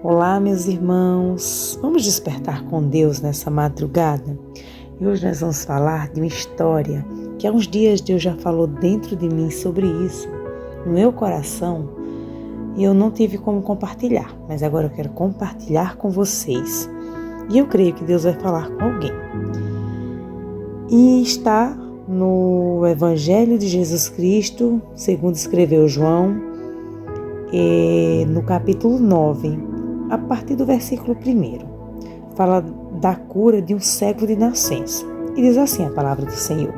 Olá, meus irmãos. Vamos despertar com Deus nessa madrugada? E hoje nós vamos falar de uma história que há uns dias Deus já falou dentro de mim sobre isso, no meu coração, e eu não tive como compartilhar, mas agora eu quero compartilhar com vocês. E eu creio que Deus vai falar com alguém. E está no Evangelho de Jesus Cristo, segundo escreveu João, no capítulo 9, a partir do versículo 1, fala da cura de um cego de nascença. E diz assim a palavra do Senhor: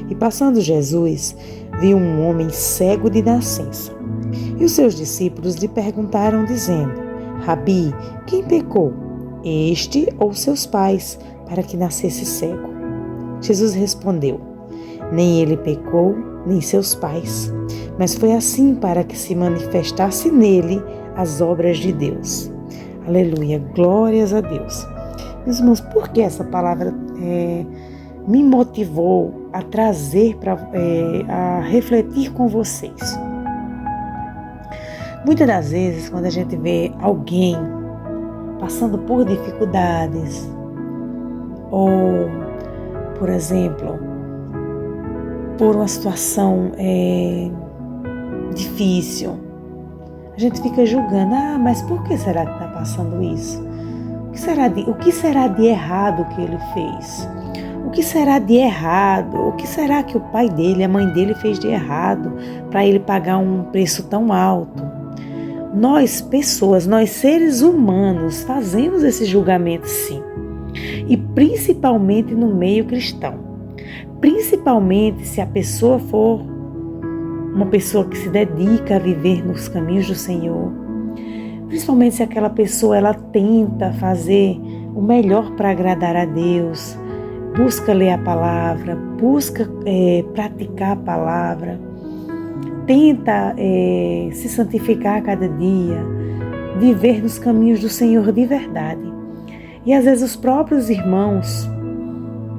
E passando Jesus, viu um homem cego de nascença. E os seus discípulos lhe perguntaram, dizendo: Rabi, quem pecou, este ou seus pais, para que nascesse cego? Jesus respondeu: Nem ele pecou, nem seus pais, mas foi assim para que se manifestasse nele as obras de Deus. Aleluia, glórias a Deus. Meus irmãos, por que essa palavra me motivou a trazer, a refletir com vocês? Muitas das vezes, quando a gente vê alguém passando por dificuldades, ou, por exemplo, por uma situação difícil, a gente fica julgando: mas por que será que está passando isso? O que será de errado que ele fez? O que será de errado? O que será que o pai dele, a mãe dele fez de errado para ele pagar um preço tão alto? Nós, pessoas, nós seres humanos, fazemos esse julgamento, sim. E principalmente no meio cristão. Principalmente se a pessoa for uma pessoa que se dedica a viver nos caminhos do Senhor. Principalmente se aquela pessoa ela tenta fazer o melhor para agradar a Deus, busca ler a palavra, busca praticar a palavra, tenta se santificar a cada dia, viver nos caminhos do Senhor de verdade. E às vezes os próprios irmãos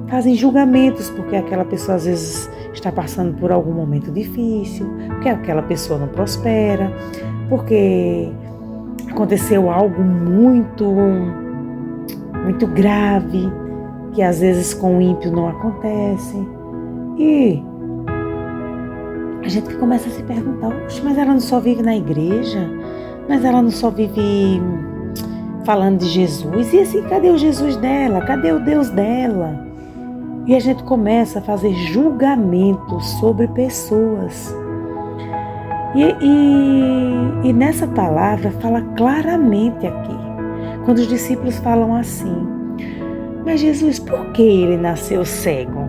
fazem julgamentos porque aquela pessoa às vezes está passando por algum momento difícil, porque aquela pessoa não prospera, porque aconteceu algo muito grave, que às vezes com o ímpio não acontece. E a gente começa a se perguntar: mas ela não só vive na igreja? Mas ela não só vive falando de Jesus? E assim, cadê o Jesus dela? Cadê o Deus dela? E a gente começa a fazer julgamentos sobre pessoas. E nessa palavra fala claramente aqui, quando os discípulos falam assim: mas Jesus, por que ele nasceu cego?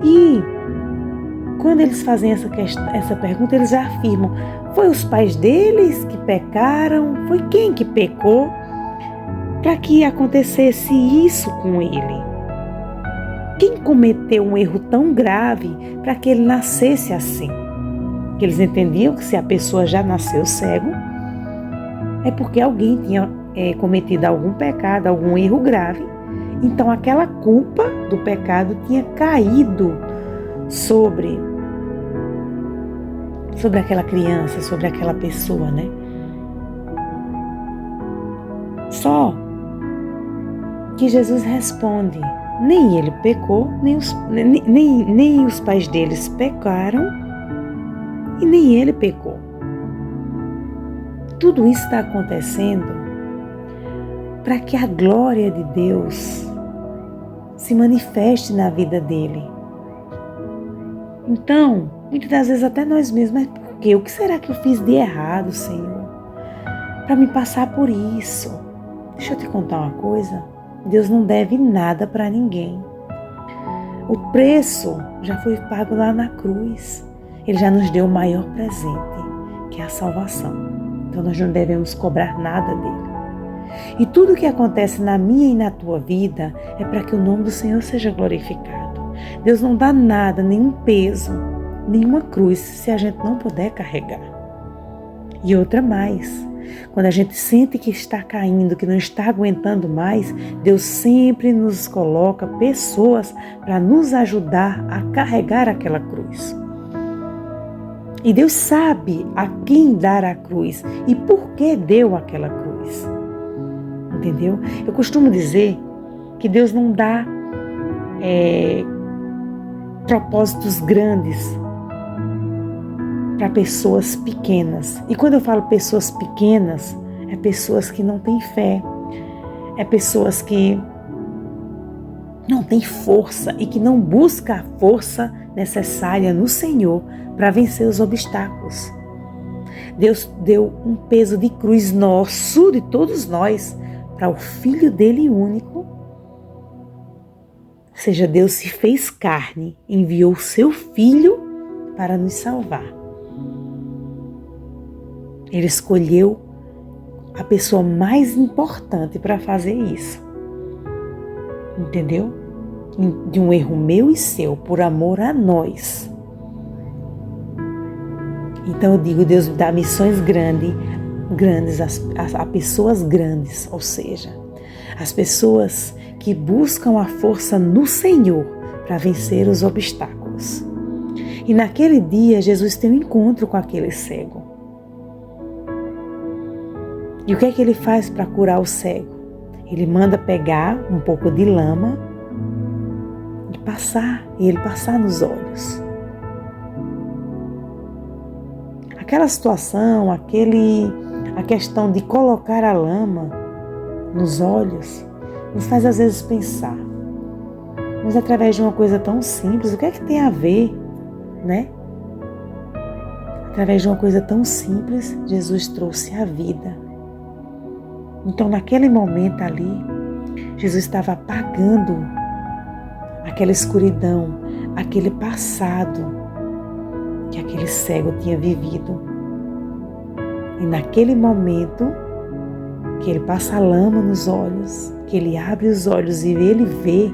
E quando eles fazem essa pergunta, eles já afirmam: foi os pais deles que pecaram? Foi quem que pecou para que acontecesse isso com ele? Quem cometeu um erro tão grave para que ele nascesse assim? Que eles entendiam que se a pessoa já nasceu cego, é porque alguém tinha cometido algum pecado, algum erro grave. Então aquela culpa do pecado tinha caído sobre aquela criança, sobre aquela pessoa, né? Só que Jesus responde: nem ele pecou, nem os pais deles pecaram, e nem ele pecou. Tudo isso está acontecendo para que a glória de Deus se manifeste na vida dele. Então, muitas das vezes até nós mesmos: mas por quê? O que será que eu fiz de errado, Senhor, para me passar por isso? Deixa eu te contar uma coisa. Deus não deve nada para ninguém. O preço já foi pago lá na cruz. Ele já nos deu o maior presente, que é a salvação. Então nós não devemos cobrar nada dele. E tudo que acontece na minha e na tua vida é para que o nome do Senhor seja glorificado. Deus não dá nada, nenhum peso, nenhuma cruz, se a gente não puder carregar. E outra mais: quando a gente sente que está caindo, que não está aguentando mais, Deus sempre nos coloca pessoas para nos ajudar a carregar aquela cruz. E Deus sabe a quem dar a cruz e por que deu aquela cruz. Entendeu? Eu costumo dizer que Deus não dá propósitos grandes para pessoas pequenas. E quando eu falo pessoas pequenas, é pessoas que não têm fé, é pessoas que não têm força e que não buscam a força necessária no Senhor para vencer os obstáculos. Deus deu um peso de cruz nosso, de todos nós, para o Filho dele único. Ou seja, Deus se fez carne, enviou o seu Filho para nos salvar. Ele escolheu a pessoa mais importante para fazer isso. Entendeu? De um erro meu e seu, por amor a nós. Então eu digo, Deus dá missões grandes a pessoas grandes, ou seja, as pessoas que buscam a força no Senhor para vencer os obstáculos. E naquele dia Jesus tem um encontro com aquele cego. E o que é que ele faz para curar o cego? Ele manda pegar um pouco de lama e ele passar nos olhos. Aquela situação, a questão de colocar a lama nos olhos, nos faz às vezes pensar, mas através de uma coisa tão simples, o que é que tem a ver, né? Através de uma coisa tão simples, Jesus trouxe a vida. Então, naquele momento ali, Jesus estava apagando aquela escuridão, aquele passado que aquele cego tinha vivido. E naquele momento que ele passa a lama nos olhos, que ele abre os olhos e ele vê,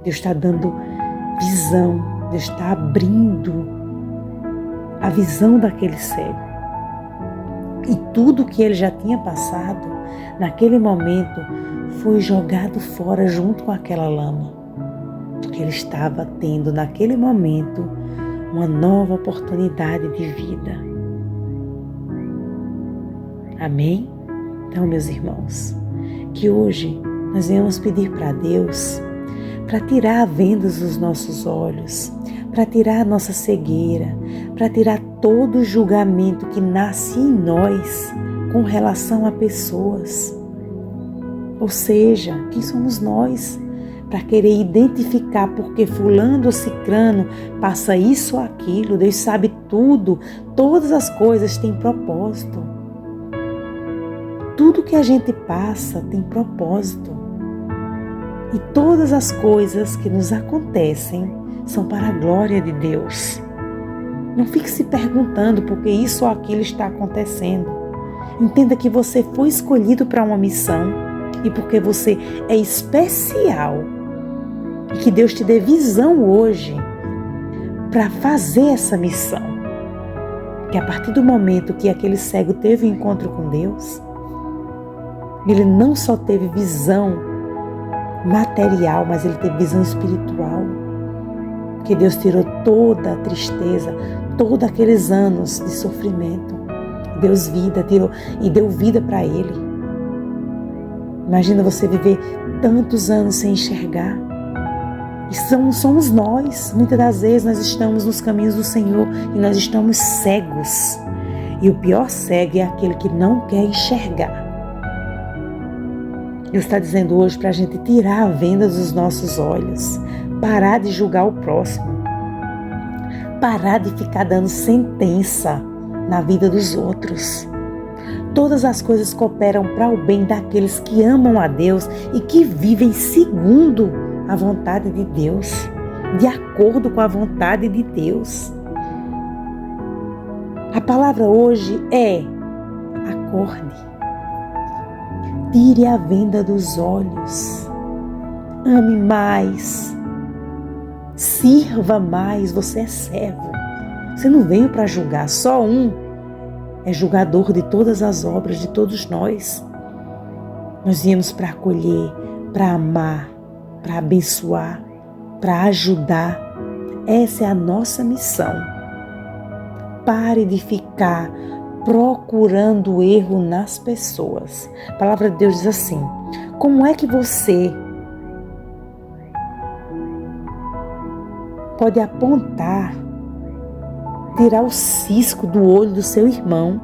Deus está dando visão, Deus está abrindo a visão daquele cego. E tudo que ele já tinha passado, naquele momento, foi jogado fora junto com aquela lama. Porque ele estava tendo, naquele momento, uma nova oportunidade de vida. Amém? Então, meus irmãos, que hoje nós venhamos pedir para Deus para tirar a vendas dos nossos olhos, para tirar a nossa cegueira, para tirar todo o julgamento que nasce em nós com relação a pessoas. Ou seja, quem somos nós para querer identificar porque fulano ou cicrano passa isso ou aquilo? Deus sabe tudo, todas as coisas têm propósito. Tudo que a gente passa tem propósito. E todas as coisas que nos acontecem são para a glória de Deus. Não fique se perguntando por que isso ou aquilo está acontecendo. Entenda que você foi escolhido para uma missão e porque você é especial. E que Deus te dê visão hoje para fazer essa missão. Que a partir do momento que aquele cego teve um encontro com Deus, ele não só teve visão material, mas ele teve visão espiritual. Que Deus tirou toda a tristeza, todos aqueles anos de sofrimento. Deus deu vida para ele. Imagina você viver tantos anos sem enxergar. E somos nós. Muitas das vezes nós estamos nos caminhos do Senhor e nós estamos cegos. E o pior cego é aquele que não quer enxergar. Deus está dizendo hoje para a gente tirar a venda dos nossos olhos, parar de julgar o próximo, parar de ficar dando sentença na vida dos outros. Todas as coisas cooperam para o bem daqueles que amam a Deus e que vivem segundo a vontade de Deus, de acordo com a vontade de Deus. A palavra hoje é: acorde. Tire a venda dos olhos, ame mais, sirva mais, você é servo. Você não veio para julgar, só um é julgador de todas as obras de todos nós. Nós viemos para acolher, para amar, para abençoar, para ajudar. Essa é a nossa missão. pare de ficar procurando o erro nas pessoas. A palavra de Deus diz assim: como é que você pode apontar, tirar o cisco do olho do seu irmão,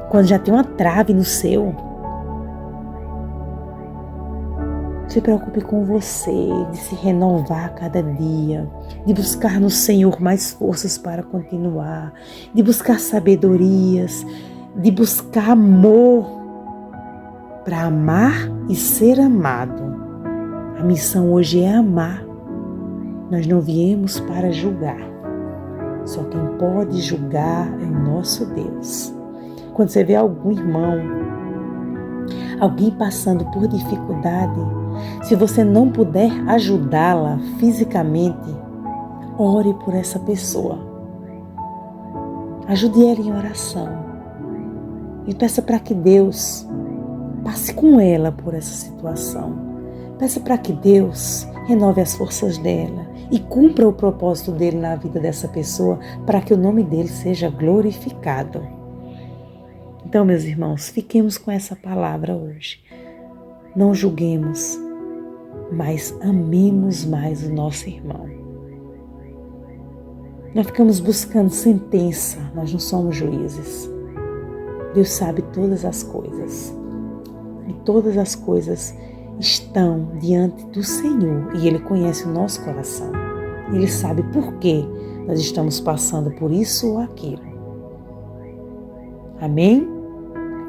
quando já tem uma trave no seu? Se preocupe com você, de se renovar a cada dia, de buscar no Senhor mais forças para continuar, de buscar sabedorias, de buscar amor para amar e ser amado. A missão hoje é amar. Nós não viemos para julgar. Só quem pode julgar é o nosso Deus. Quando você vê algum irmão, alguém passando por dificuldade, se você não puder ajudá-la fisicamente, ore por essa pessoa. Ajude ela em oração. E peça para que Deus passe com ela por essa situação. Peça para que Deus renove as forças dela e cumpra o propósito dele na vida dessa pessoa, para que o nome dele seja glorificado. Então, meus irmãos, fiquemos com essa palavra hoje. Não julguemos, mas amemos mais o nosso irmão. Nós ficamos buscando sentença, nós não somos juízes. Deus sabe todas as coisas. E todas as coisas estão diante do Senhor. E Ele conhece o nosso coração. Ele sabe por que nós estamos passando por isso ou aquilo. Amém?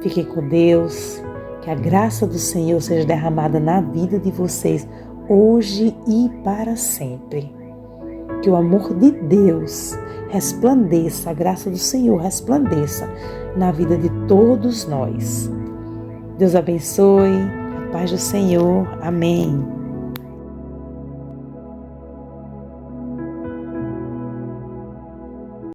Fiquem com Deus. Que a graça do Senhor seja derramada na vida de vocês, hoje e para sempre. Que o amor de Deus resplandeça, a graça do Senhor resplandeça na vida de todos nós. Deus abençoe, a paz do Senhor. Amém.